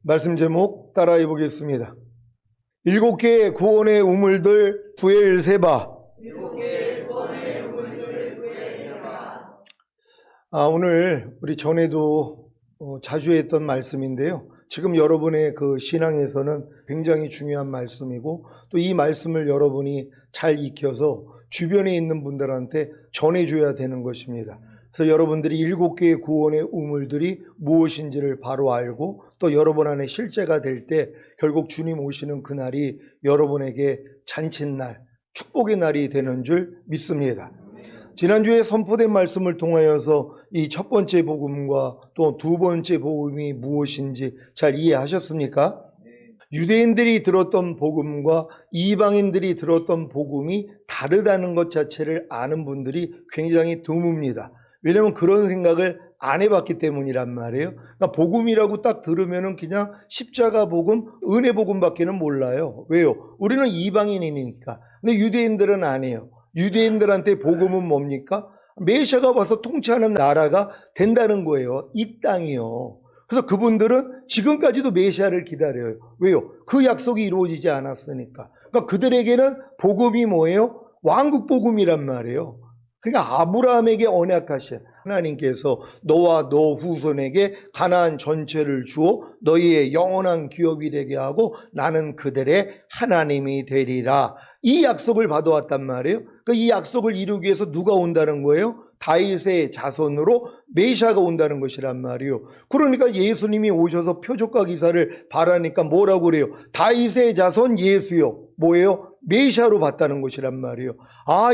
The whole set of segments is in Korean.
말씀 제목 따라해 보겠습니다. 7개의 구원의 우물들 부엘세바. 오늘 우리 전에도 자주 했던 말씀인데요. 지금 여러분의 그 신앙에서는 굉장히 중요한 말씀이고, 또 이 말씀을 여러분이 잘 익혀서 주변에 있는 분들한테 전해줘야 되는 것입니다. 그래서 여러분들이 7개의 구원의 우물들이 무엇인지를 바로 알고, 또 여러분 안에 실제가 될 때 결국 주님 오시는 그날이 여러분에게 잔칫날, 축복의 날이 되는 줄 믿습니다. 지난주에 선포된 말씀을 통하여서 이 첫 번째 복음과 또 두 번째 복음이 무엇인지 잘 이해하셨습니까? 유대인들이 들었던 복음과 이방인들이 들었던 복음이 다르다는 것 자체를 아는 분들이 굉장히 드뭅니다. 왜냐하면 그런 생각을 안 해봤기 때문이란 말이에요. 그러니까 복음이라고 딱 들으면은 그냥 십자가 복음, 은혜 복음밖에는 몰라요. 왜요? 우리는 이방인이니까. 근데 유대인들은 아니에요. 유대인들한테 복음은 뭡니까? 메시아가 와서 통치하는 나라가 된다는 거예요. 이 땅이요. 그래서 그분들은 지금까지도 메시아를 기다려요. 왜요? 그 약속이 이루어지지 않았으니까. 그러니까 그들에게는 복음이 뭐예요? 왕국 복음이란 말이에요. 그러니까 아브라함에게 언약하신 하나님께서 너와 너 후손에게 가나안 전체를 주어 너희의 영원한 기업이 되게 하고 나는 그들의 하나님이 되리라. 이 약속을 받아왔단 말이에요. 그러니까 이 약속을 이루기 위해서 누가 온다는 거예요? 다윗의 자손으로 메시아가 온다는 것이란 말이에요. 그러니까 예수님이 오셔서 표적과 기사를 바라니까 뭐라고 그래요? 다윗의 자손 예수요. 뭐예요? 메시아로 봤다는 것이란 말이에요.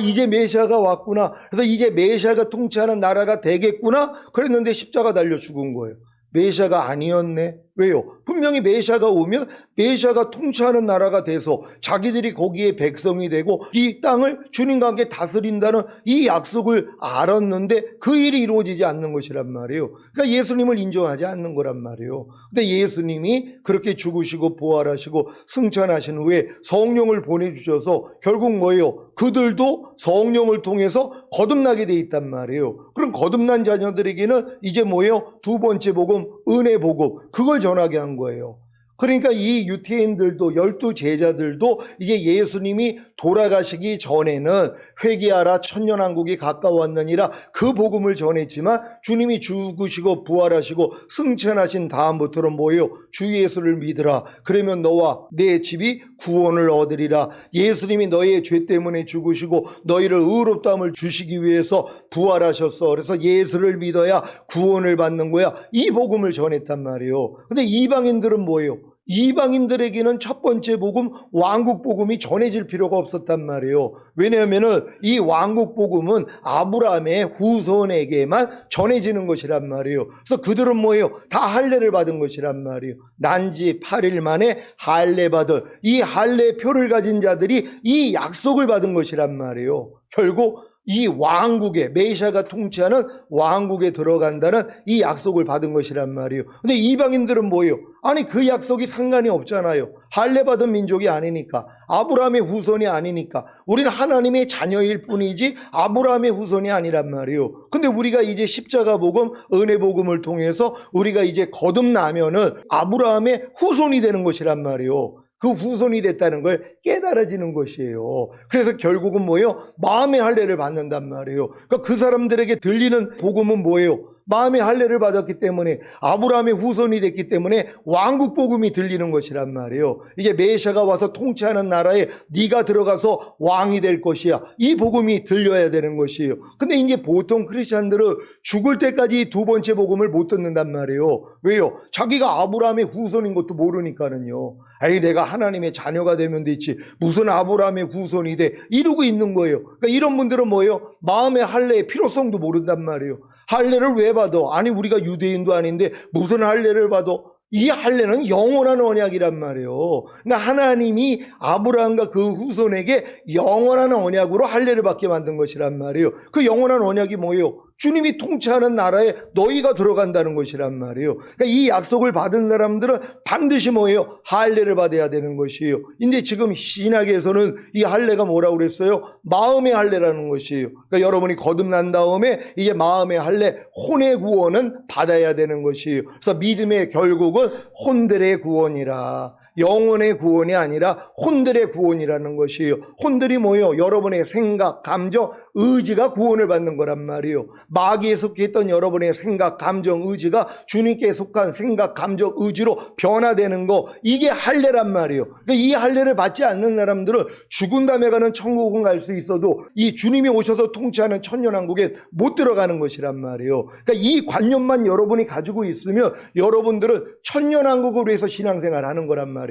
이제 메시아가 왔구나. 그래서 이제 메시아가 통치하는 나라가 되겠구나. 그랬는데 십자가 달려 죽은 거예요. 메시아가 아니었네. 왜요? 분명히 메시아가 오면 메시아가 통치하는 나라가 돼서 자기들이 거기에 백성이 되고 이 땅을 주님과 함께 다스린다는 이 약속을 알았는데 그 일이 이루어지지 않는 것이란 말이에요. 그러니까 예수님을 인정하지 않는 거란 말이에요. 근데 예수님이 그렇게 죽으시고 부활하시고 승천하신 후에 성령을 보내주셔서 결국 뭐예요? 그들도 성령을 통해서 거듭나게 돼 있단 말이에요. 그럼 거듭난 자녀들에게는 이제 뭐예요? 두 번째 복음, 은혜 복음, 그걸 전하게 한 거예요. 그러니까 이 유태인들도 12 제자들도 이제 예수님이 돌아가시기 전에는 회개하라 천년왕국이 가까웠느니라 그 복음을 전했지만 주님이 죽으시고 부활하시고 승천하신 다음부터는 뭐예요? 주 예수를 믿으라. 그러면 너와 내 집이 구원을 얻으리라. 예수님이 너의 죄 때문에 죽으시고 너희를 의롭다함을 주시기 위해서 부활하셨어. 그래서 예수를 믿어야 구원을 받는 거야. 이 복음을 전했단 말이에요. 근데 이방인들은 뭐예요? 이방인들에게는 첫 번째 복음, 왕국 복음이 전해질 필요가 없었단 말이에요. 왜냐하면 이 왕국 복음은 아브라함의 후손에게만 전해지는 것이란 말이에요. 그래서 그들은 뭐예요? 다 할례를 받은 것이란 말이에요. 난지 8일 만에 할례 받은 이 할례 표를 가진 자들이 이 약속을 받은 것이란 말이에요. 결국 이 왕국에, 메시아가 통치하는 왕국에 들어간다는 이 약속을 받은 것이란 말이에요. 근데 이방인들은 뭐예요? 아니 그 약속이 상관이 없잖아요. 할례 받은 민족이 아니니까, 아브라함의 후손이 아니니까, 우리는 하나님의 자녀일 뿐이지 아브라함의 후손이 아니란 말이에요. 근데 우리가 이제 십자가 복음, 은혜 복음을 통해서 우리가 이제 거듭나면은 아브라함의 후손이 되는 것이란 말이에요. 그 후손이 됐다는 걸 깨달아지는 것이에요. 그래서 결국은 뭐예요? 마음의 할례를 받는단 말이에요. 그러니까 그 사람들에게 들리는 복음은 뭐예요? 마음의 할례를 받았기 때문에, 아브라함의 후손이 됐기 때문에 왕국 복음이 들리는 것이란 말이에요. 이제 메시아가 와서 통치하는 나라에 네가 들어가서 왕이 될 것이야. 이 복음이 들려야 되는 것이에요. 근데 이제 보통 크리스찬들은 죽을 때까지 두 번째 복음을 못 듣는단 말이에요. 왜요? 자기가 아브라함의 후손인 것도 모르니까는요. 내가 하나님의 자녀가 되면 되지 무슨 아브라함의 후손이 돼 이러고 있는 거예요. 그러니까 이런 분들은 뭐예요? 마음의 할례의 필요성도 모른단 말이에요. 할례를 왜 받아? 아니 우리가 유대인도 아닌데 무슨 할례를 받아? 이 할례는 영원한 언약이란 말이에요. 그러니까 하나님이 아브라함과 그 후손에게 영원한 언약으로 할례를 받게 만든 것이란 말이에요. 그 영원한 언약이 뭐예요? 주님이 통치하는 나라에 너희가 들어간다는 것이란 말이에요. 그러니까 이 약속을 받은 사람들은 반드시 뭐예요? 할례를 받아야 되는 것이에요. 근데 지금 신약에서는 이 할례가 뭐라고 그랬어요? 마음의 할례라는 것이에요. 그러니까 여러분이 거듭난 다음에 이제 마음의 할례, 혼의 구원은 받아야 되는 것이에요. 그래서 믿음의 결국은 혼들의 구원이라. 영혼의 구원이 아니라 혼들의 구원이라는 것이에요. 혼들이 뭐예요? 여러분의 생각, 감정, 의지가 구원을 받는 거란 말이에요. 마귀에 속했던 여러분의 생각, 감정, 의지가 주님께 속한 생각, 감정, 의지로 변화되는 거, 이게 할례란 말이에요. 그러니까 이 할례를 받지 않는 사람들은 죽은 다음에 가는 천국은 갈 수 있어도 이 주님이 오셔서 통치하는 천년왕국에 못 들어가는 것이란 말이에요. 그러니까 이 관념만 여러분이 가지고 있으면 여러분들은 천년왕국을 위해서 신앙생활을 하는 거란 말이에요.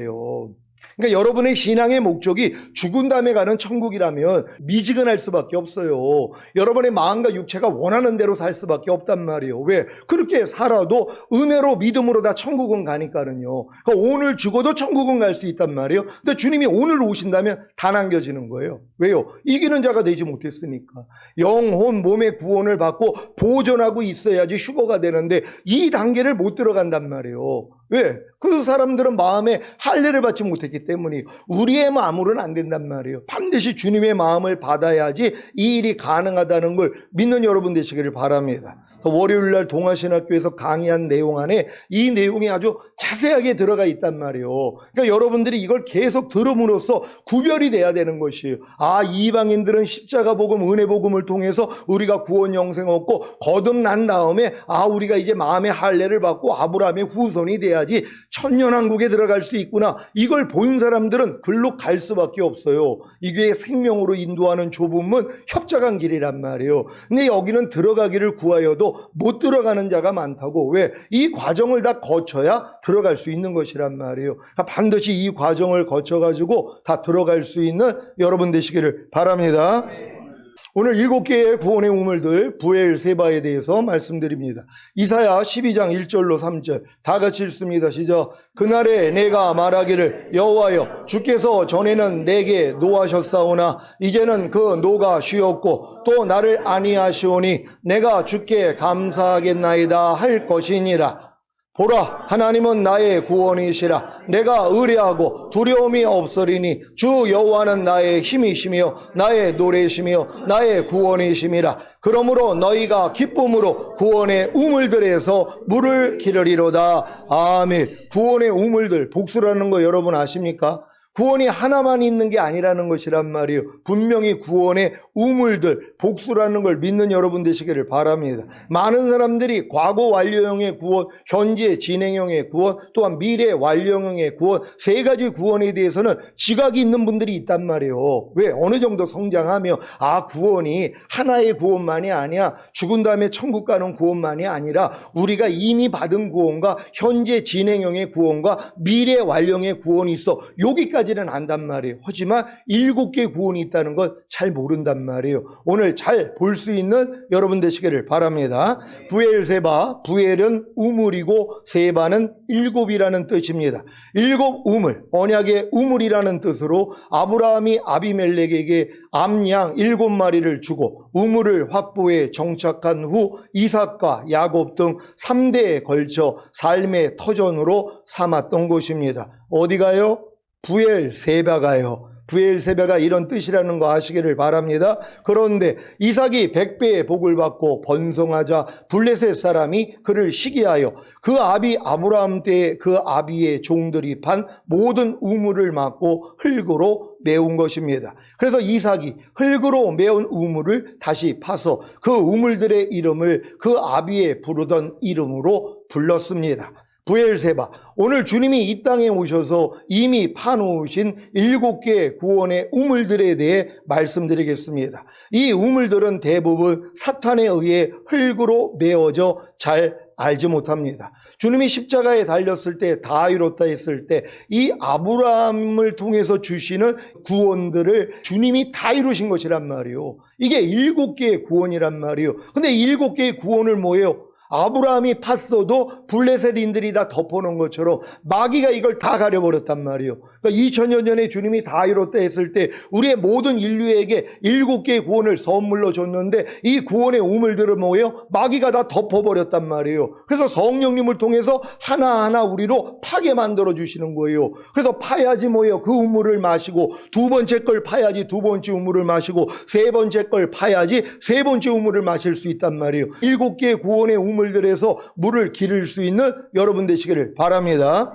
그러니까 여러분의 신앙의 목적이 죽은 다음에 가는 천국이라면 미지근할 수밖에 없어요. 여러분의 마음과 육체가 원하는 대로 살 수밖에 없단 말이에요. 왜? 그렇게 살아도 은혜로 믿음으로 다 천국은 가니까는요. 그러니까 오늘 죽어도 천국은 갈 수 있단 말이에요. 근데 주님이 오늘 오신다면 다 남겨지는 거예요. 왜요? 이기는 자가 되지 못했으니까. 영혼, 몸의 구원을 받고 보존하고 있어야지 휴거가 되는데 이 단계를 못 들어간단 말이에요. 왜? 그 사람들은 마음에 할례를 받지 못했기 때문에 우리의 마음으로는 안 된단 말이에요. 반드시 주님의 마음을 받아야지 이 일이 가능하다는 걸 믿는 여러분 되시기를 바랍니다. 월요일날 동아신학교에서 강의한 내용 안에 이 내용이 아주 자세하게 들어가 있단 말이에요. 그러니까 여러분들이 이걸 계속 들음으로써 구별이 돼야 되는 것이에요. 아, 이방인들은 십자가 복음, 은혜 복음을 통해서 우리가 구원 영생 얻고 거듭난 다음에 아, 우리가 이제 마음의 할례를 받고 아브라함의 후손이 돼야지 천년왕국에 들어갈 수 있구나. 이걸 본 사람들은 글로 갈 수밖에 없어요. 이게 생명으로 인도하는 좁은 문, 협착한 길이란 말이에요. 근데 여기는 들어가기를 구하여도 못 들어가는 자가 많다고. 왜? 이 과정을 다 거쳐야 들어갈 수 있는 것이란 말이에요. 반드시 이 과정을 거쳐가지고 다 들어갈 수 있는 여러분 되시기를 바랍니다. 오늘 7개의 구원의 우물들 부엘세바에 대해서 말씀드립니다. 이사야 12장 1절로 3절 다 같이 읽습니다. 시작. 그날에 내가 말하기를 여호와여 주께서 전에는 내게 노하셨사오나 이제는 그 노가 쉬었고 또 나를 아니하시오니 내가 주께 감사하겠나이다 할 것이니라. 보라, 하나님은 나의 구원이시라. 내가 의뢰하고 두려움이 없으리니 주 여호와는 나의 힘이시며 나의 노래시며 나의 구원이심이라. 그러므로 너희가 기쁨으로 구원의 우물들에서 물을 기르리로다. 아멘. 구원의 우물들, 복수라는 거 여러분 아십니까? 구원이 하나만 있는 게 아니라는 것이란 말이에요. 분명히 구원의 우물들, 복수라는 걸 믿는 여러분 되시기를 바랍니다. 많은 사람들이 과거 완료형의 구원, 현재 진행형의 구원, 또한 미래 완료형의 구원, 세 가지 구원에 대해서는 지각이 있는 분들이 있단 말이에요. 왜? 어느 정도 성장하며 아, 구원이 하나의 구원만이 아니야. 죽은 다음에 천국 가는 구원만이 아니라 우리가 이미 받은 구원과 현재 진행형의 구원과 미래 완료형의 구원이 있어. 여기까지는 안단 말이에요. 하지만 7개 구원이 있다는 건 잘 모른단 말이에요. 오늘 잘 볼 수 있는 여러분 되시기를 바랍니다. 부엘세바, 부엘은 우물이고 세바는 7이라는 뜻입니다. 7 우물, 언약의 우물이라는 뜻으로 아브라함이 아비멜렉에게 암양 7마리를 주고 우물을 확보해 정착한 후 이삭과 야곱 등 3대에 걸쳐 삶의 터전으로 삼았던 곳입니다. 어디가요? 부엘세바가요. 부엘세바가 이런 뜻이라는 거 아시기를 바랍니다. 그런데 이삭이 100배의 복을 받고 번성하자 블레셋 사람이 그를 시기하여 그 아비 아브라함 때에 그 아비의 종들이 판 모든 우물을 막고 흙으로 메운 것입니다. 그래서 이삭이 흙으로 메운 우물을 다시 파서 그 우물들의 이름을 그 아비의 부르던 이름으로 불렀습니다. 부엘세바, 오늘 주님이 이 땅에 오셔서 이미 파놓으신 7개의 구원의 우물들에 대해 말씀드리겠습니다. 이 우물들은 대부분 사탄에 의해 흙으로 메워져 잘 알지 못합니다. 주님이 십자가에 달렸을 때, 다 이뤘다 했을 때 이 아브라함을 통해서 주시는 구원들을 주님이 다 이루신 것이란 말이에요. 이게 7개의 구원이란 말이에요. 근데 7개의 구원을 뭐예요? 아브라함이 팠어도 블레셋인들이 다 덮어놓은 것처럼 마귀가 이걸 다 가려버렸단 말이에요. 그러니까 2000년 전에 주님이 다이로때 했을 때 우리의 모든 인류에게 7개의 구원을 선물로 줬는데 이 구원의 우물들을 뭐예요? 마귀가 다 덮어버렸단 말이에요. 그래서 성령님을 통해서 하나하나 우리로 파게 만들어 주시는 거예요. 그래서 파야지 뭐예요? 그 우물을 마시고 두 번째 걸 파야지 두 번째 우물을 마시고 세 번째 걸 파야지 세 번째 우물을 마실 수 있단 말이에요. 7개의 구원의 우물들에서 물을 기를 수 있는 여러분 되시기를 바랍니다.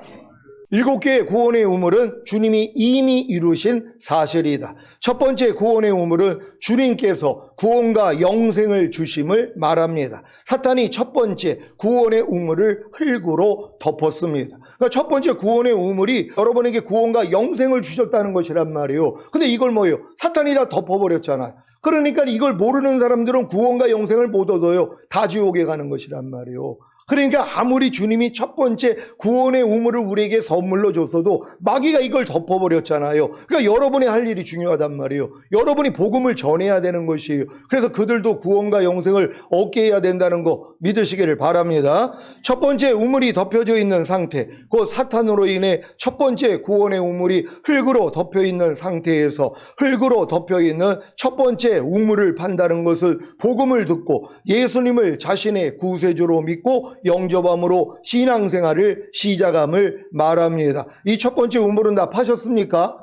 7개의 구원의 우물은 주님이 이미 이루신 사실이다. 첫 번째 구원의 우물은 주님께서 구원과 영생을 주심을 말합니다. 사탄이 첫 번째 구원의 우물을 흙으로 덮었습니다. 그러니까 첫 번째 구원의 우물이 여러분에게 구원과 영생을 주셨다는 것이란 말이에요. 근데 이걸 뭐예요? 사탄이 다 덮어버렸잖아요. 그러니까 이걸 모르는 사람들은 구원과 영생을 못 얻어요. 다 지옥에 가는 것이란 말이에요. 그러니까 아무리 주님이 첫 번째 구원의 우물을 우리에게 선물로 줬어도 마귀가 이걸 덮어버렸잖아요. 그러니까 여러분이 할 일이 중요하단 말이에요. 여러분이 복음을 전해야 되는 것이에요. 그래서 그들도 구원과 영생을 얻게 해야 된다는 거 믿으시기를 바랍니다. 첫 번째 우물이 덮여져 있는 상태, 그 사탄으로 인해 첫 번째 구원의 우물이 흙으로 덮여 있는 상태에서 흙으로 덮여 있는 첫 번째 우물을 판다는 것은 복음을 듣고 예수님을 자신의 구세주로 믿고 영접함으로 신앙생활을 시작함을 말합니다. 이 첫 번째 우물은 다 파셨습니까?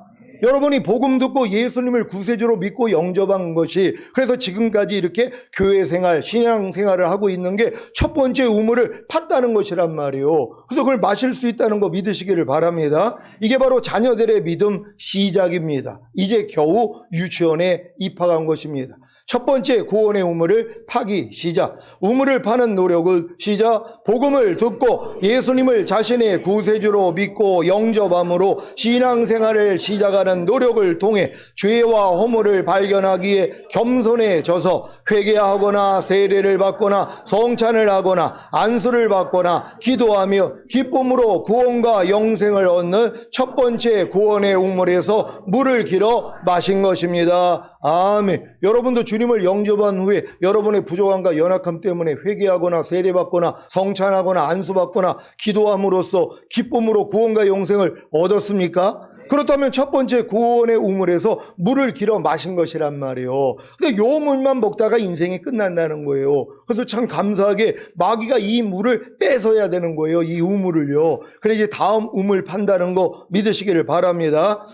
여러분이 복음 듣고 예수님을 구세주로 믿고 영접한 것이 그래서 지금까지 이렇게 교회 생활, 신앙 생활을 하고 있는 게 첫 번째 우물을 팠다는 것이란 말이에요. 그래서 그걸 마실 수 있다는 거 믿으시기를 바랍니다. 이게 바로 자녀들의 믿음 시작입니다. 이제 겨우 유치원에 입학한 것입니다. 첫 번째 구원의 우물을 파기 시작. 우물을 파는 노력은 시작. 복음을 듣고 예수님을 자신의 구세주로 믿고 영접함으로 신앙생활을 시작하는 노력을 통해 죄와 허물을 발견하기에 겸손해져서 회개하거나 세례를 받거나 성찬을 하거나 안수를 받거나 기도하며 기쁨으로 구원과 영생을 얻는 첫 번째 구원의 우물에서 물을 길어 마신 것입니다. 아멘. 여러분도 주님을 영접한 후에 여러분의 부족함과 연약함 때문에 회개하거나 세례받거나 성찬하거나 안수받거나 기도함으로써 기쁨으로 구원과 영생을 얻었습니까? 그렇다면 첫 번째 구원의 우물에서 물을 길어 마신 것이란 말이에요. 근데 요 물만 먹다가 인생이 끝난다는 거예요. 그래도 참 감사하게 마귀가 이 물을 뺏어야 되는 거예요. 이 우물을요. 그래서 이제 다음 우물 판다는 거 믿으시기를 바랍니다.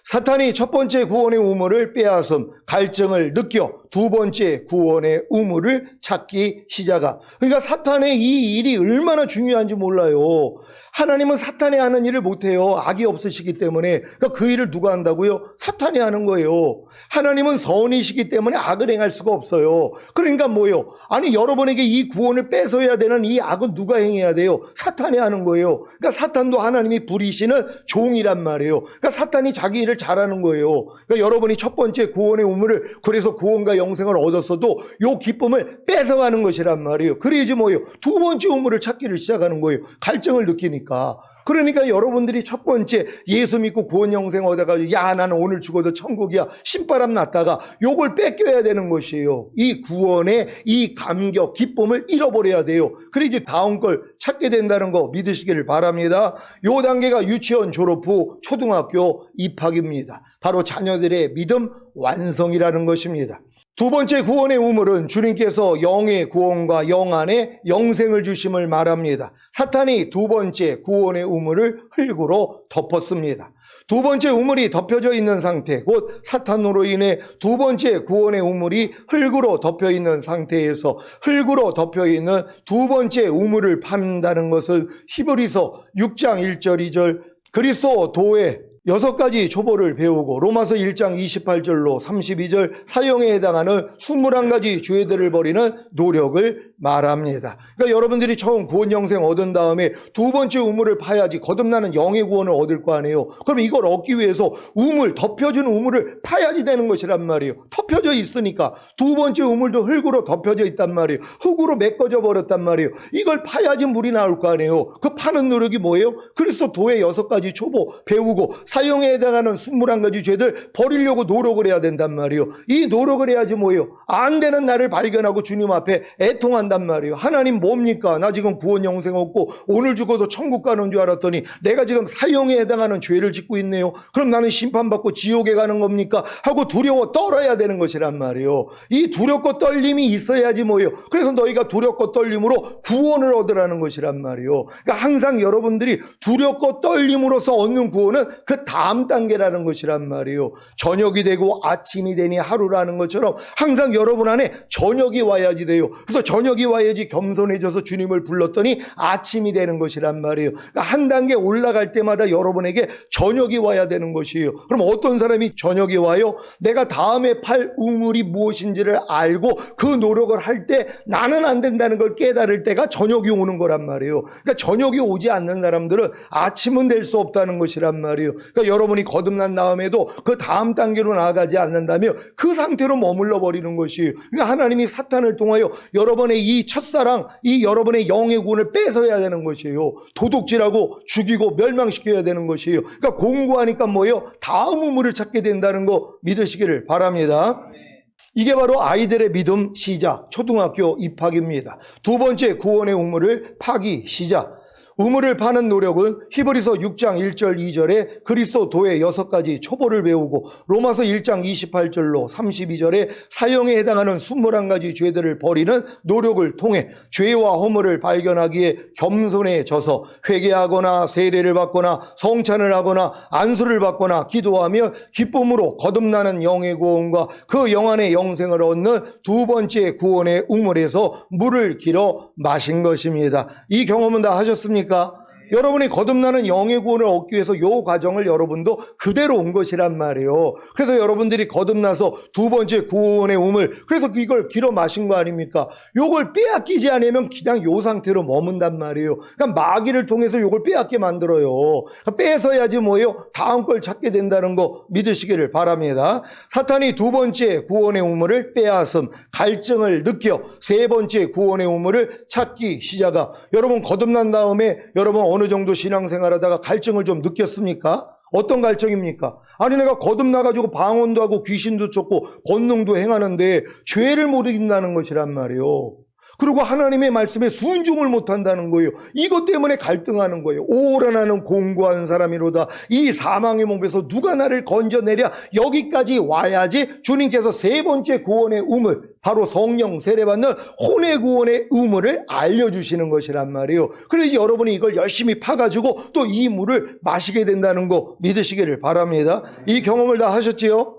사탄이 첫 번째 구원의 우물을 빼앗음, 갈증을 느껴 두 번째 구원의 우물을 찾기 시작함. 그러니까 사탄의 이 일이 얼마나 중요한지 몰라요. 하나님은 사탄이 하는 일을 못해요. 악이 없으시기 때문에. 그러니까 그 일을 누가 한다고요? 사탄이 하는 거예요. 하나님은 선이시기 때문에 악을 행할 수가 없어요. 그러니까 뭐예요? 아니 여러분에게 이 구원을 뺏어야 되는 이 악은 누가 행해야 돼요? 사탄이 하는 거예요. 그러니까 사탄도 하나님이 부리시는 종이란 말이에요. 그러니까 사탄이 자기 일을 잘하는 거예요. 그러니까 여러분이 첫 번째 구원의 우물을 그래서 구원과 영생을 얻었어도 요 기쁨을 뺏어가는 것이란 말이에요. 그래야지 뭐예요? 두 번째 우물을 찾기를 시작하는 거예요. 갈증을 느끼니까. 그러니까 여러분들이 첫 번째 예수 믿고 구원 영생 얻어가지고 야 나는 오늘 죽어도 천국이야 신바람 났다가 요걸 뺏겨야 되는 것이에요. 이 구원의 이 감격 기쁨을 잃어버려야 돼요. 그래 이제 다음 걸 찾게 된다는 거 믿으시기를 바랍니다. 요 단계가 유치원 졸업 후 초등학교 입학입니다. 바로 자녀들의 믿음 완성이라는 것입니다. 두 번째 구원의 우물은 주님께서 영의 구원과 영 안에 영생을 주심을 말합니다. 사탄이 두 번째 구원의 우물을 흙으로 덮었습니다. 두 번째 우물이 덮여져 있는 상태, 곧 사탄으로 인해 두 번째 구원의 우물이 흙으로 덮여 있는 상태에서 흙으로 덮여 있는 두 번째 우물을 판다는 것은 히브리서 6장 1절 2절 그리스도의 6가지 초보를 배우고 로마서 1장 28절로 32절 사형에 해당하는 21가지 죄들을 버리는 노력을 말합니다. 그러니까 여러분들이 처음 구원 영생 얻은 다음에 두 번째 우물을 파야지 거듭나는 영의 구원을 얻을 거 아니에요. 그럼 이걸 얻기 위해서 우물, 덮여진 우물을 파야지 되는 것이란 말이에요. 덮여져 있으니까 두 번째 우물도 흙으로 덮여져 있단 말이에요. 흙으로 메꿔져 버렸단 말이에요. 이걸 파야지 물이 나올 거 아니에요. 그 파는 노력이 뭐예요? 그리스도 도의 6가지 초보 배우고 사형에 해당하는 21가지 죄들 버리려고 노력을 해야 된단 말이에요. 이 노력을 해야지 뭐예요? 안 되는 나를 발견하고 주님 앞에 애통한단 말이에요. 하나님 뭡니까? 나 지금 구원 영생 없고 오늘 죽어도 천국 가는 줄 알았더니 내가 지금 사형에 해당하는 죄를 짓고 있네요. 그럼 나는 심판받고 지옥에 가는 겁니까? 하고 두려워 떨어야 되는 것이란 말이에요. 이 두렵고 떨림이 있어야지 뭐예요? 그래서 너희가 두렵고 떨림으로 구원을 얻으라는 것이란 말이에요. 그러니까 항상 여러분들이 두렵고 떨림으로써 얻는 구원은 그 다음 단계라는 것이란 말이에요. 저녁이 되고 아침이 되니 하루라는 것처럼 항상 여러분 안에 저녁이 와야지 돼요. 그래서 저녁이 와야지 겸손해져서 주님을 불렀더니 아침이 되는 것이란 말이에요. 그러니까 한 단계 올라갈 때마다 여러분에게 저녁이 와야 되는 것이에요. 그럼 어떤 사람이 저녁이 와요? 내가 다음에 팔 우물이 무엇인지를 알고 그 노력을 할 때 나는 안 된다는 걸 깨달을 때가 저녁이 오는 거란 말이에요. 그러니까 저녁이 오지 않는 사람들은 아침은 될 수 없다는 것이란 말이에요. 그러니까 여러분이 거듭난 다음에도 그 다음 단계로 나아가지 않는다면 그 상태로 머물러 버리는 것이에요. 그러니까 하나님이 사탄을 통하여 여러분의 이 첫사랑, 이 여러분의 영의 구원을 뺏어야 되는 것이에요. 도둑질하고 죽이고 멸망시켜야 되는 것이에요. 그러니까 공부하니까 뭐예요? 다음 우물을 찾게 된다는 거 믿으시기를 바랍니다. 이게 바로 아이들의 믿음 시작, 초등학교 입학입니다. 두 번째 구원의 우물을 파기 시작. 우물을 파는 노력은 히브리서 6장 1절 2절에 그리스도의 6가지 초보를 배우고 로마서 1장 28절로 32절에 사형에 해당하는 21가지 죄들을 버리는 노력을 통해 죄와 허물을 발견하기에 겸손해져서 회개하거나 세례를 받거나 성찬을 하거나 안수를 받거나 기도하며 기쁨으로 거듭나는 영의 구원과 그 영안의 영생을 얻는 두 번째 구원의 우물에서 물을 길어 마신 것입니다. 이 경험은 다 하셨습니까? 여러분이 거듭나는 영의 구원을 얻기 위해서 이 과정을 여러분도 그대로 온 것이란 말이에요. 그래서 여러분들이 거듭나서 두 번째 구원의 우물, 그래서 이걸 길어 마신 거 아닙니까? 요걸 빼앗기지 않으면 그냥 요 상태로 머문단 말이에요. 그러니까 마귀를 통해서 요걸 빼앗게 만들어요. 그러니까 뺏어야지 뭐예요? 다음 걸 찾게 된다는 거 믿으시기를 바랍니다. 사탄이 두 번째 구원의 우물을 빼앗음, 갈증을 느껴 세 번째 구원의 우물을 찾기 시작하. 여러분 거듭난 다음에 여러분 어느 정도 신앙생활하다가 갈증을 좀 느꼈습니까? 어떤 갈증입니까? 아니 내가 거듭나가지고 방언도 하고 귀신도 쫓고 권능도 행하는데 죄를 못 이긴다는 것이란 말이에요. 그리고 하나님의 말씀에 순종을 못한다는 거예요. 이것 때문에 갈등하는 거예요. 오라 나는 공고한 사람이로다. 이 사망의 몸에서 누가 나를 건져내랴. 여기까지 와야지 주님께서 세 번째 구원의 우물, 바로 성령 세례받는 혼의 구원의 우물을 알려주시는 것이란 말이에요. 그래서 여러분이 이걸 열심히 파가지고 또 이 물을 마시게 된다는 거 믿으시기를 바랍니다. 이 경험을 다 하셨지요?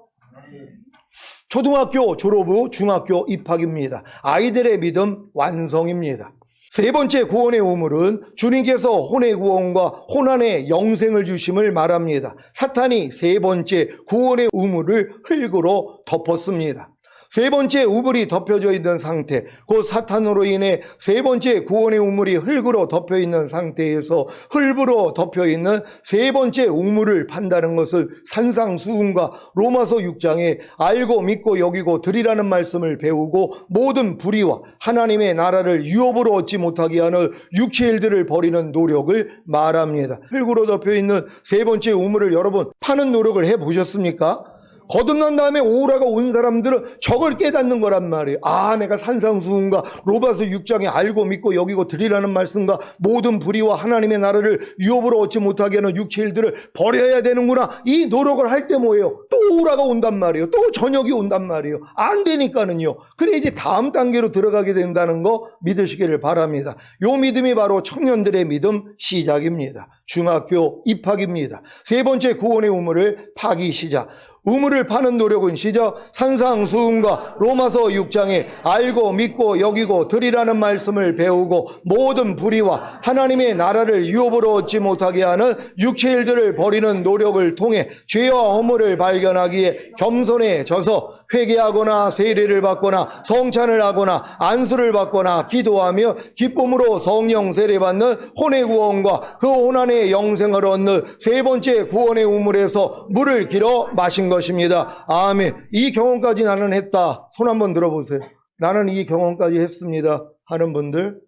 초등학교 졸업 후 중학교 입학입니다. 아이들의 믿음 완성입니다. 세 번째 구원의 우물은 주님께서 혼의 구원과 혼안의 영생을 주심을 말합니다. 사탄이 세 번째 구원의 우물을 흙으로 덮었습니다. 세 번째 우물이 덮여져 있는 상태, 그 사탄으로 인해 세 번째 구원의 우물이 흙으로 덮여 있는 상태에서 흙으로 덮여 있는 세 번째 우물을 판다는 것은 산상수훈과 로마서 6장에 알고 믿고 여기고 드리라는 말씀을 배우고 모든 불의와 하나님의 나라를 유업으로 얻지 못하게 하는 육체의 일들을 버리는 노력을 말합니다. 흙으로 덮여 있는 세 번째 우물을 여러분 파는 노력을 해보셨습니까? 거듭난 다음에 오라가 온 사람들은 저걸 깨닫는 거란 말이에요. 아, 내가 산상수훈과 로마서 6장에 알고 믿고 여기고 드리라는 말씀과 모든 불의와 하나님의 나라를 유업으로 얻지 못하게 하는 육체 일들을 버려야 되는구나. 이 노력을 할 때 뭐예요? 또 오라가 온단 말이에요. 또 저녁이 온단 말이에요. 안 되니까는요. 그래 이제 다음 단계로 들어가게 된다는 거 믿으시기를 바랍니다. 요 믿음이 바로 청년들의 믿음 시작입니다. 중학교 입학입니다. 세 번째 구원의 우물을 파기 시작. 우물을 파는 노력은 시작 산상수훈과 로마서 6장에 알고 믿고 여기고 드리라는 말씀을 배우고 모든 불의와 하나님의 나라를 유업으로 얻지 못하게 하는 육체 일들을 버리는 노력을 통해 죄와 허물을 발견하기에 겸손해져서 회개하거나 세례를 받거나 성찬을 하거나 안수를 받거나 기도하며 기쁨으로 성령 세례받는 혼의 구원과 그 혼안의 영생을 얻는 세 번째 구원의 우물에서 물을 길어 마신 것입니다. 아멘. 이 경험까지 나는 했다. 손 한번 들어보세요. 나는 이 경험까지 했습니다 하는 분들.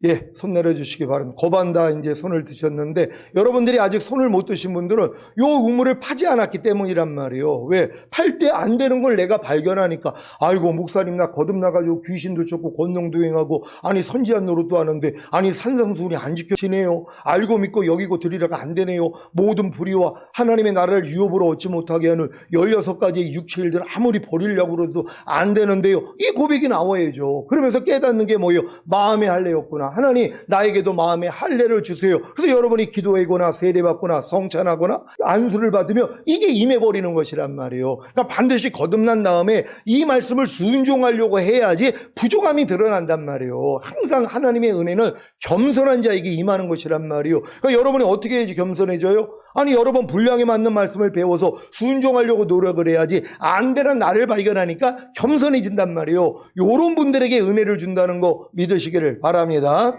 예, 손 내려주시기 바랍니다. 거반다 이제 손을 드셨는데 여러분들이 아직 손을 못 드신 분들은 요 우물을 파지 않았기 때문이란 말이에요. 왜? 팔 때 안 되는 걸 내가 발견하니까 아이고 목사님 나 거듭나가지고 귀신도 쫓고 권능도 행하고 아니 선지한 노릇도 하는데 아니 산상수훈이 안 지켜지네요. 알고 믿고 여기고 드리라가 안 되네요. 모든 불의와 하나님의 나라를 유업으로 얻지 못하게 하는 16가지의 육체의 일들을 아무리 버리려고 해도 안 되는데요. 이 고백이 나와야죠. 그러면서 깨닫는 게 뭐예요? 마음의 할례였구나. 하나님 나에게도 마음의 할례를 주세요. 그래서 여러분이 기도하거나 세례받거나 성찬하거나 안수를 받으면 이게 임해버리는 것이란 말이에요. 그러니까 반드시 거듭난 다음에 이 말씀을 순종하려고 해야지 부족함이 드러난단 말이에요. 항상 하나님의 은혜는 겸손한 자에게 임하는 것이란 말이에요. 그러니까 여러분이 어떻게 해야지 겸손해져요? 아니 여러분 분량에 맞는 말씀을 배워서 순종하려고 노력을 해야지 안 되는 나를 발견하니까 겸손해진단 말이에요. 이런 분들에게 은혜를 준다는 거 믿으시기를 바랍니다.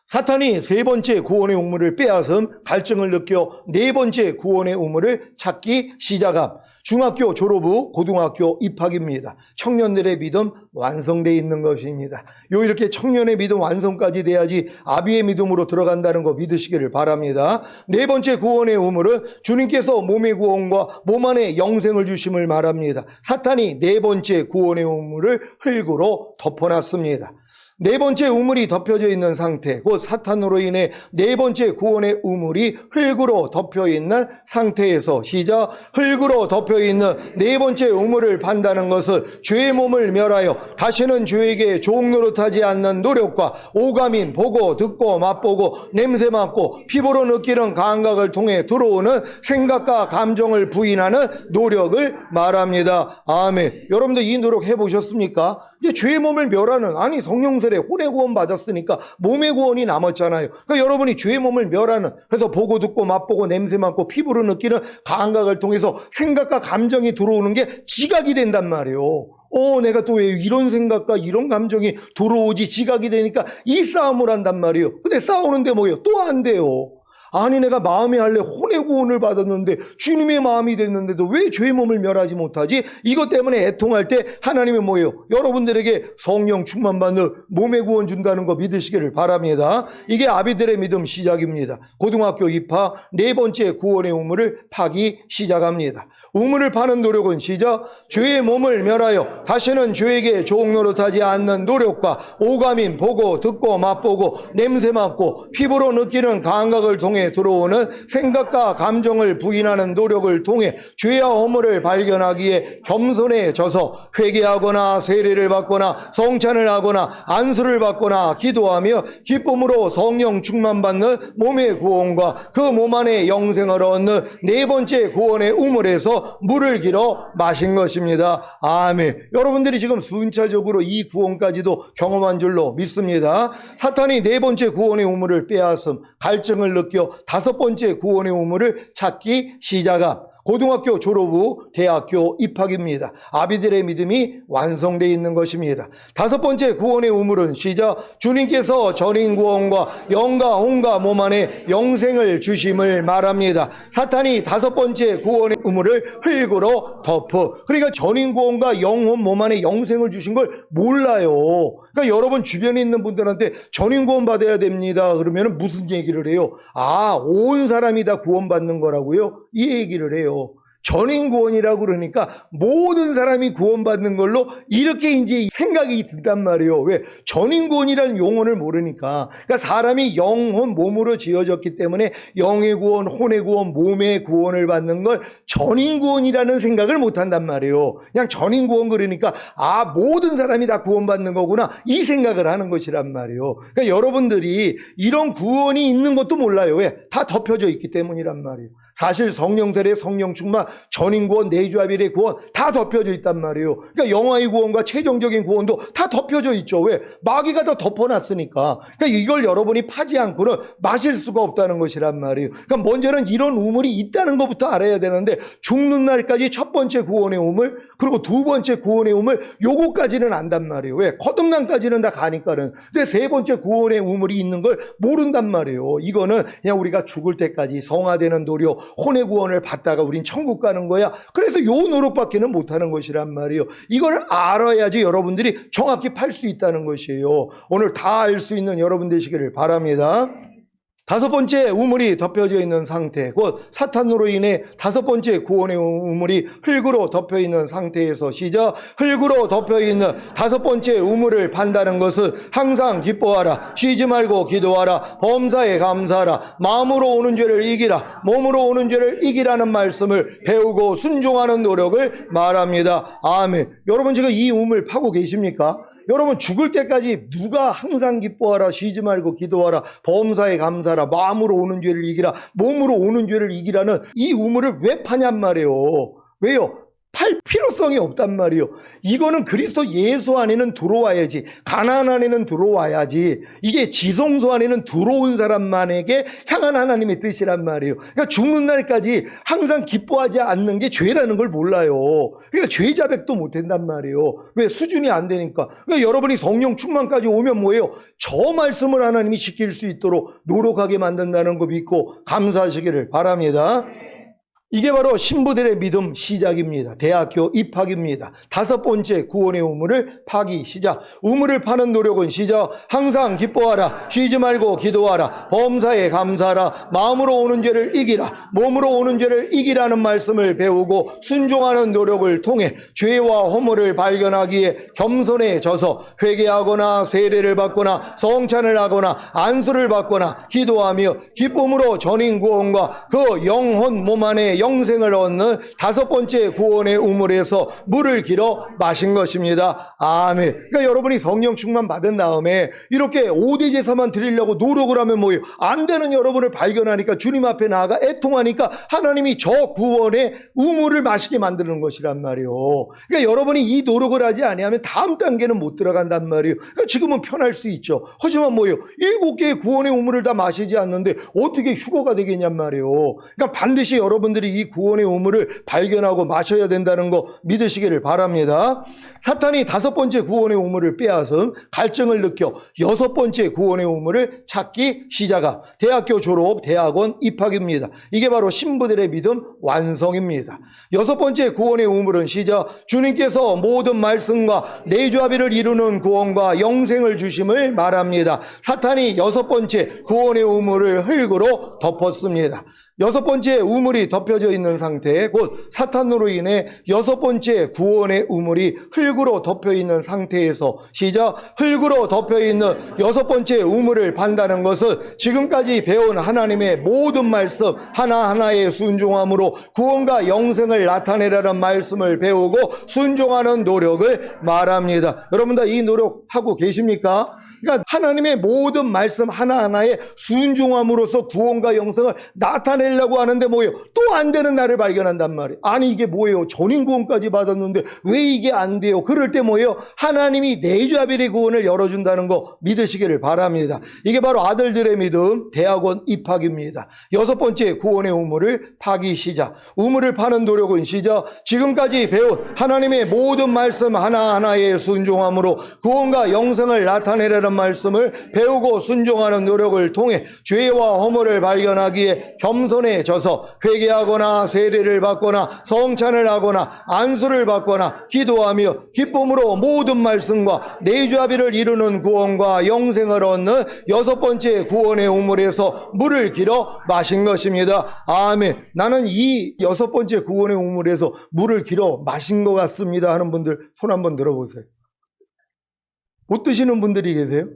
사탄이 세 번째 구원의 우물을 빼앗음 갈증을 느껴 네 번째 구원의 우물을 찾기 시작함. 중학교 졸업 후 고등학교 입학입니다. 청년들의 믿음 완성되어 있는 것입니다. 이렇게 청년의 믿음 완성까지 돼야지 아비의 믿음으로 들어간다는 거 믿으시기를 바랍니다. 네 번째 구원의 우물은 주님께서 몸의 구원과 몸 안에 영생을 주심을 말합니다. 사탄이 네 번째 구원의 우물을 흙으로 덮어놨습니다. 네 번째 우물이 덮여져 있는 상태, 곧 사탄으로 인해 네 번째 구원의 우물이 흙으로 덮여 있는 상태에서 시작, 흙으로 덮여 있는 네 번째 우물을 판다는 것은 죄의 몸을 멸하여 다시는 죄에게 종 노릇하지 않는 노력과 오감인 보고 듣고 맛보고 냄새 맡고 피부로 느끼는 감각을 통해 들어오는 생각과 감정을 부인하는 노력을 말합니다. 아멘. 여러분들 이 노력 해보셨습니까? 이제 죄의 몸을 멸하는, 아니 성령 세례 혼의 구원 받았으니까 몸의 구원이 남았잖아요. 그러니까 여러분이 죄의 몸을 멸하는, 그래서 보고 듣고 맛보고 냄새 맡고 피부로 느끼는 감각을 통해서 생각과 감정이 들어오는 게 지각이 된단 말이에요. 내가 또 왜 이런 생각과 이런 감정이 들어오지, 지각이 되니까 이 싸움을 한단 말이에요. 근데 싸우는데 뭐예요? 또 안 돼요. 아니 내가 마음의 할례 혼의 구원을 받았는데 주님의 마음이 됐는데도 왜 죄의 몸을 멸하지 못하지? 이것 때문에 애통할 때 하나님은 뭐예요? 여러분들에게 성령 충만받는 몸의 구원 준다는 거 믿으시기를 바랍니다. 이게 아비들의 믿음 시작입니다. 고등학교 입학 네 번째 구원의 우물을 파기 시작합니다. 우물을 파는 노력은 시작, 죄의 몸을 멸하여 다시는 죄에게 종 노릇하지 않는 노력과 오감인 보고 듣고 맛보고 냄새 맡고 피부로 느끼는 감각을 통해 들어오는 생각과 감정을 부인하는 노력을 통해 죄와 허물을 발견하기에 겸손해져서 회개하거나 세례를 받거나 성찬을 하거나 안수를 받거나 기도하며 기쁨으로 성령 충만받는 몸의 구원과 그 몸 안에 영생을 얻는 네 번째 구원의 우물에서 물을 길어 마신 것입니다. 아멘. 여러분들이 지금 순차적으로 이 구원까지도 경험한 줄로 믿습니다. 사탄이 네 번째 구원의 우물을 빼앗음 갈증을 느껴 다섯 번째 구원의 우물을 찾기 시작함. 고등학교 졸업 후 대학교 입학입니다. 아비들의 믿음이 완성되어 있는 것입니다. 다섯 번째 구원의 우물은 시작, 주님께서 전인 구원과 영과 혼과 몸 안에 영생을 주심을 말합니다. 사탄이 다섯 번째 구원의 우물을 흙으로 덮어, 그러니까 전인 구원과 영혼 몸 안에 영생을 주신 걸 몰라요. 그러니까 여러분 주변에 있는 분들한테 전인 구원 받아야 됩니다 그러면 무슨 얘기를 해요? 온 사람이 다 구원받는 거라고요? 이 얘기를 해요. 전인 구원이라고 그러니까 모든 사람이 구원받는 걸로 이렇게 이제 생각이 든단 말이에요. 왜? 전인 구원이라는 용어를 모르니까. 그러니까 사람이 영혼 몸으로 지어졌기 때문에 영의 구원, 혼의 구원, 몸의 구원을 받는 걸 전인 구원이라는 생각을 못 한단 말이에요. 그냥 전인 구원 그러니까 모든 사람이 다 구원받는 거구나 이 생각을 하는 것이란 말이에요. 그러니까 여러분들이 이런 구원이 있는 것도 몰라요. 왜? 다 덮여져 있기 때문이란 말이에요. 사실 성령 세례, 성령 충만, 전인 구원, 내주아빌의 구원 다 덮여져 있단 말이에요. 그러니까 영화의 구원과 최종적인 구원도 다 덮여져 있죠. 왜? 마귀가 다 덮어놨으니까. 그러니까 이걸 여러분이 파지 않고는 마실 수가 없다는 것이란 말이에요. 그러니까 먼저는 이런 우물이 있다는 것부터 알아야 되는데 죽는 날까지 첫 번째 구원의 우물, 그리고 두 번째 구원의 우물, 요거까지는 안단 말이에요. 왜? 거듭남까지는 다 가니까는. 근데 세 번째 구원의 우물이 있는 걸 모른단 말이에요. 이거는 그냥 우리가 죽을 때까지 성화되는 노력, 혼의 구원을 받다가 우린 천국 가는 거야. 그래서 요 노력밖에는 못하는 것이란 말이에요. 이걸 알아야지 여러분들이 정확히 팔 수 있다는 것이에요. 오늘 다 알 수 있는 여러분 되시기를 바랍니다. 다섯 번째 우물이 덮여져 있는 상태, 곧 사탄으로 인해 다섯 번째 구원의 우물이 흙으로 덮여 있는 상태에서 시작. 흙으로 덮여 있는 다섯 번째 우물을 판다는 것은 항상 기뻐하라, 쉬지 말고 기도하라, 범사에 감사하라, 마음으로 오는 죄를 이기라, 몸으로 오는 죄를 이기라는 말씀을 배우고 순종하는 노력을 말합니다. 아멘. 여러분 지금 이 우물 파고 계십니까? 여러분 죽을 때까지 누가 항상 기뻐하라, 쉬지 말고 기도하라, 범사에 감사하라, 마음으로 오는 죄를 이기라, 몸으로 오는 죄를 이기라는 이 우물을 왜 파냔 말이에요. 왜요? 팔 필요성이 없단 말이에요. 이거는 그리스도 예수 안에는 들어와야지, 가나안 안에는 들어와야지, 이게 지성소 안에는 들어온 사람만에게 향한 하나님의 뜻이란 말이에요. 그러니까 죽는 날까지 항상 기뻐하지 않는 게 죄라는 걸 몰라요. 그러니까 죄 자백도 못 한단 말이에요. 왜? 수준이 안 되니까. 그러니까 여러분이 성령 충만까지 오면 뭐예요? 저 말씀을 하나님이 지킬 수 있도록 노력하게 만든다는 거 믿고 감사하시기를 바랍니다. 이게 바로 신부들의 믿음 시작입니다. 대학교 입학입니다. 다섯 번째 구원의 우물을 파기 시작. 우물을 파는 노력은 시작. 항상 기뻐하라, 쉬지 말고 기도하라, 범사에 감사하라, 마음으로 오는 죄를 이기라, 몸으로 오는 죄를 이기라는 말씀을 배우고 순종하는 노력을 통해 죄와 허물을 발견하기에 겸손해져서 회개하거나 세례를 받거나 성찬을 하거나 안수를 받거나 기도하며 기쁨으로 전인 구원과 그 영혼 몸 안에 영생을 얻는 다섯 번째 구원의 우물에서 물을 길어 마신 것입니다. 아멘. 그러니까 여러분이 성령 충만 받은 다음에 이렇게 5대 제사만 드리려고 노력을 하면 뭐예요? 안 되는 여러분을 발견하니까 주님 앞에 나아가 애통하니까 하나님이 저 구원의 우물을 마시게 만드는 것이란 말이에요. 그러니까 여러분이 이 노력을 하지 아니하면 다음 단계는 못 들어간단 말이에요. 그러니까 지금은 편할 수 있죠. 하지만 뭐예요? 7개의 구원의 우물을 다 마시지 않는데 어떻게 휴거가 되겠냔 말이에요. 그러니까 반드시 여러분들이 이 구원의 우물을 발견하고 마셔야 된다는 거 믿으시기를 바랍니다. 사탄이 다섯 번째 구원의 우물을 빼앗음 갈증을 느껴 여섯 번째 구원의 우물을 찾기 시작함. 대학교 졸업, 대학원 입학입니다. 이게 바로 신부들의 믿음 완성입니다. 여섯 번째 구원의 우물은 시작. 주님께서 모든 말씀과 내주합의를 이루는 구원과 영생을 주심을 말합니다. 사탄이 여섯 번째 구원의 우물을 흙으로 덮었습니다. 여섯 번째 우물이 덮여져 있는 상태, 곧 사탄으로 인해 여섯 번째 구원의 우물이 흙으로 덮여 있는 상태에서 시작. 흙으로 덮여 있는 여섯 번째 우물을 판다는 것은 지금까지 배운 하나님의 모든 말씀 하나하나에 순종함으로 구원과 영생을 나타내라는 말씀을 배우고 순종하는 노력을 말합니다. 여러분 다 이 노력하고 계십니까? 그러니까 하나님의 모든 말씀 하나하나에 순종함으로써 구원과 영생을 나타내려고 하는데 뭐예요? 또 안 되는 나를 발견한단 말이에요. 아니 이게 뭐예요? 전인 구원까지 받았는데 왜 이게 안 돼요? 그럴 때 뭐예요? 하나님이 내주합의의 구원을 열어준다는 거 믿으시기를 바랍니다. 이게 바로 아들들의 믿음 대학원 입학입니다. 여섯 번째 구원의 우물을 파기 시작. 우물을 파는 노력은 시작. 지금까지 배운 하나님의 모든 말씀 하나하나에 순종함으로 구원과 영생을 나타내려는 말씀을 배우고 순종하는 노력을 통해 죄와 허물을 발견하기에 겸손해져서 회개하거나 세례를 받거나 성찬을 하거나 안수를 받거나 기도하며 기쁨으로 모든 말씀과 내주합의를 이루는 구원과 영생을 얻는 여섯 번째 구원의 우물에서 물을 길어 마신 것입니다. 아멘. 나는 이 여섯 번째 구원의 우물에서 물을 길어 마신 것 같습니다 하는 분들 손 한번 들어보세요. 못 드시는 분들이 계세요?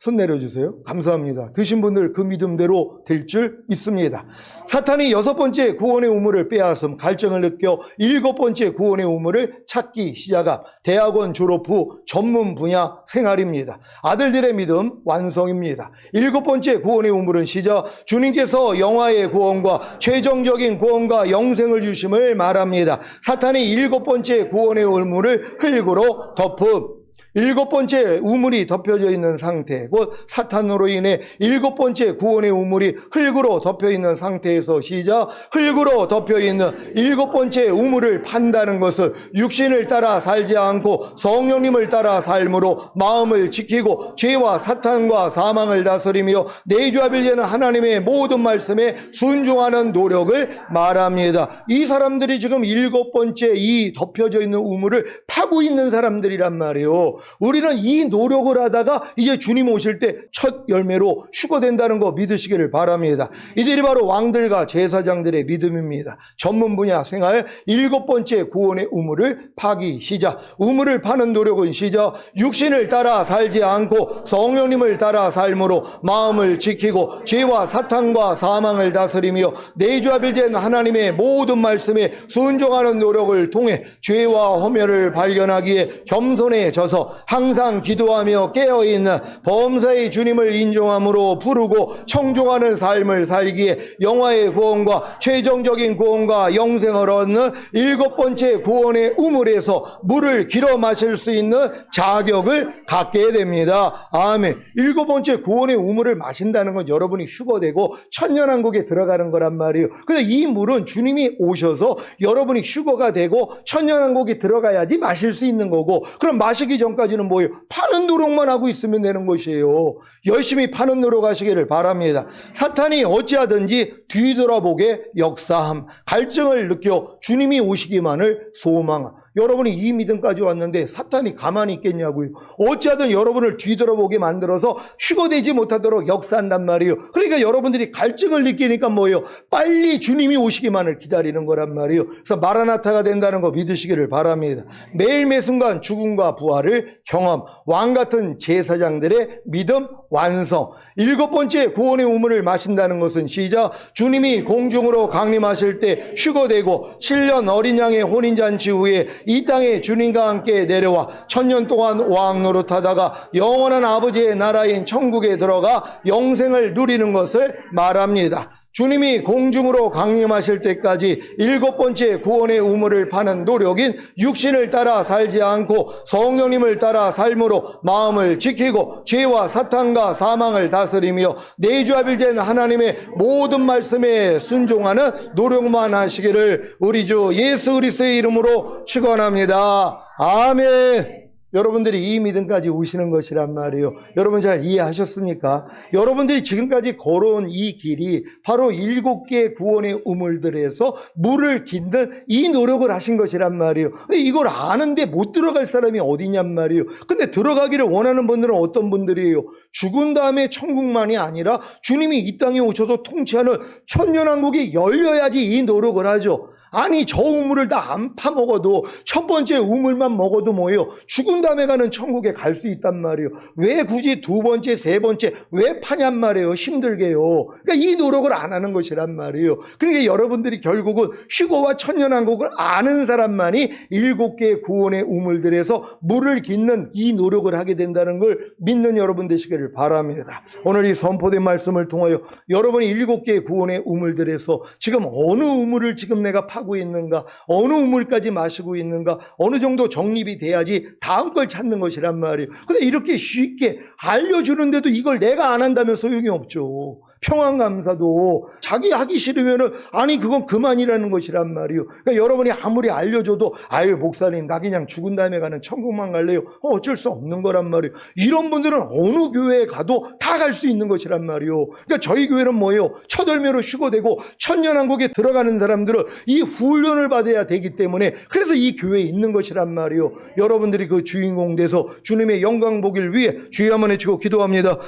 손 내려주세요. 감사합니다. 드신 분들 그 믿음대로 될 줄 믿습니다. 사탄이 여섯 번째 구원의 우물을 빼앗음 갈증을 느껴 일곱 번째 구원의 우물을 찾기 시작함. 대학원 졸업 후 전문 분야 생활입니다. 아들들의 믿음 완성입니다. 일곱 번째 구원의 우물은 시작. 주님께서 영화의 구원과 최종적인 구원과 영생을 주심을 말합니다. 사탄이 일곱 번째 구원의 우물을 흙으로 덮음. 7번째 우물이 덮여져 있는 상태, 곧 사탄으로 인해 7번째 구원의 우물이 흙으로 덮여 있는 상태에서 시작. 흙으로 덮여 있는 7번째 우물을 판다는 것은 육신을 따라 살지 않고 성령님을 따라 삶으로 마음을 지키고 죄와 사탄과 사망을 다스리며 내주하빌되는 하나님의 모든 말씀에 순종하는 노력을 말합니다. 이 사람들이 지금 7번째 이 덮여져 있는 우물을 파고 있는 사람들이란 말이에요. 우리는 이 노력을 하다가 이제 주님 오실 때 첫 열매로 휴거된다는 거 믿으시기를 바랍니다. 이들이 바로 왕들과 제사장들의 믿음입니다. 전문 분야 생활 7번째 구원의 우물을 파기 시작. 우물을 파는 노력은 시작. 육신을 따라 살지 않고 성령님을 따라 삶으로 마음을 지키고 죄와 사탄과 사망을 다스리며 내주하빌된 하나님의 모든 말씀에 순종하는 노력을 통해 죄와 허물을 발견하기에 겸손해져서 항상 기도하며 깨어있는 범사의 주님을 인정함으로 부르고 청종하는 삶을 살기에 영화의 구원과 최종적인 구원과 영생을 얻는 7번째 구원의 우물에서 물을 길어 마실 수 있는 자격을 갖게 됩니다. 아멘. 7번째 구원의 우물을 마신다는 건 여러분이 휴거되고 천년왕국에 들어가는 거란 말이에요. 근데 이 물은 주님이 오셔서 여러분이 휴거가 되고 천년왕국에 들어가야지 마실 수 있는 거고, 그럼 마시기 전까지는 뭐예요? 파는 노력만 하고 있으면 되는 것이에요. 열심히 파는 노력 하시기를 바랍니다. 사탄이 어찌하든지 뒤돌아보게 역사함, 갈증을 느껴 주님이 오시기만을 소망함. 여러분이 이 믿음까지 왔는데 사탄이 가만히 있겠냐고요. 어찌하든 여러분을 뒤돌아보게 만들어서 휴거되지 못하도록 역사한단 말이에요. 그러니까 여러분들이 갈증을 느끼니까 뭐예요? 빨리 주님이 오시기만을 기다리는 거란 말이에요. 그래서 마라나타가 된다는 거 믿으시기를 바랍니다. 매일 매 순간 죽음과 부활을 경험, 왕같은 제사장들의 믿음 완성. 7번째 구원의 우물을 마신다는 것은 시작. 주님이 공중으로 강림하실 때 휴거되고 7년 어린 양의 혼인잔치 후에 이 땅에 주님과 함께 내려와 천년 동안 왕 노릇하다가 영원한 아버지의 나라인 천국에 들어가 영생을 누리는 것을 말합니다. 주님이 공중으로 강림하실 때까지 7번째 구원의 우물을 파는 노력인 육신을 따라 살지 않고 성령님을 따라 삶으로 마음을 지키고 죄와 사탄과 사망을 다스리며 내주하빌된 하나님의 모든 말씀에 순종하는 노력만 하시기를 우리 주 예수 그리스도의 이름으로 축원합니다. 아멘. 여러분들이 이 믿음까지 오시는 것이란 말이에요. 여러분 잘 이해하셨습니까? 여러분들이 지금까지 걸어온 이 길이 바로 7개의 구원의 우물들에서 물을 깃는 이 노력을 하신 것이란 말이에요. 근데 이걸 아는데 못 들어갈 사람이 어디냔 말이에요. 근데 들어가기를 원하는 분들은 어떤 분들이에요? 죽은 다음에 천국만이 아니라 주님이 이 땅에 오셔서 통치하는 천년왕국이 열려야지 이 노력을 하죠. 아니 저 우물을 다 안 파먹어도 첫 번째 우물만 먹어도 뭐예요? 죽은 다음에 가는 천국에 갈 수 있단 말이에요. 왜 굳이 두 번째, 세 번째 왜 파냔 말이에요. 힘들게요. 그러니까 이 노력을 안 하는 것이란 말이에요. 그러니까 여러분들이 결국은 휴거와 천년왕국을 아는 사람만이 7개의 구원의 우물들에서 물을 깃는 이 노력을 하게 된다는 걸 믿는 여러분 되시기를 바랍니다. 오늘 이 선포된 말씀을 통하여 여러분이 7개의 구원의 우물들에서 지금 어느 우물을 지금 내가 파고 있는가, 어느 우물까지 마시고 있는가, 어느 정도 정립이 돼야지 다음 걸 찾는 것이란 말이에요. 근데 이렇게 쉽게 알려주는데도 이걸 내가 안 한다면 소용이 없죠. 평안감사도 자기 하기 싫으면은 아니 그건 그만이라는 것이란 말이에요. 그러니까 여러분이 아무리 알려줘도 아유 목사님 나 그냥 죽은 다음에 가는 천국만 갈래요. 어쩔 수 없는 거란 말이에요. 이런 분들은 어느 교회에 가도 다 갈 수 있는 것이란 말이에요. 그러니까 저희 교회는 뭐예요? 첫 열매로 휴거되고 천년왕국에 들어가는 사람들은 이 훈련을 받아야 되기 때문에 그래서 이 교회에 있는 것이란 말이에요. 여러분들이 그 주인공 돼서 주님의 영광 보길 위해 주여 한번 외치고 기도합니다.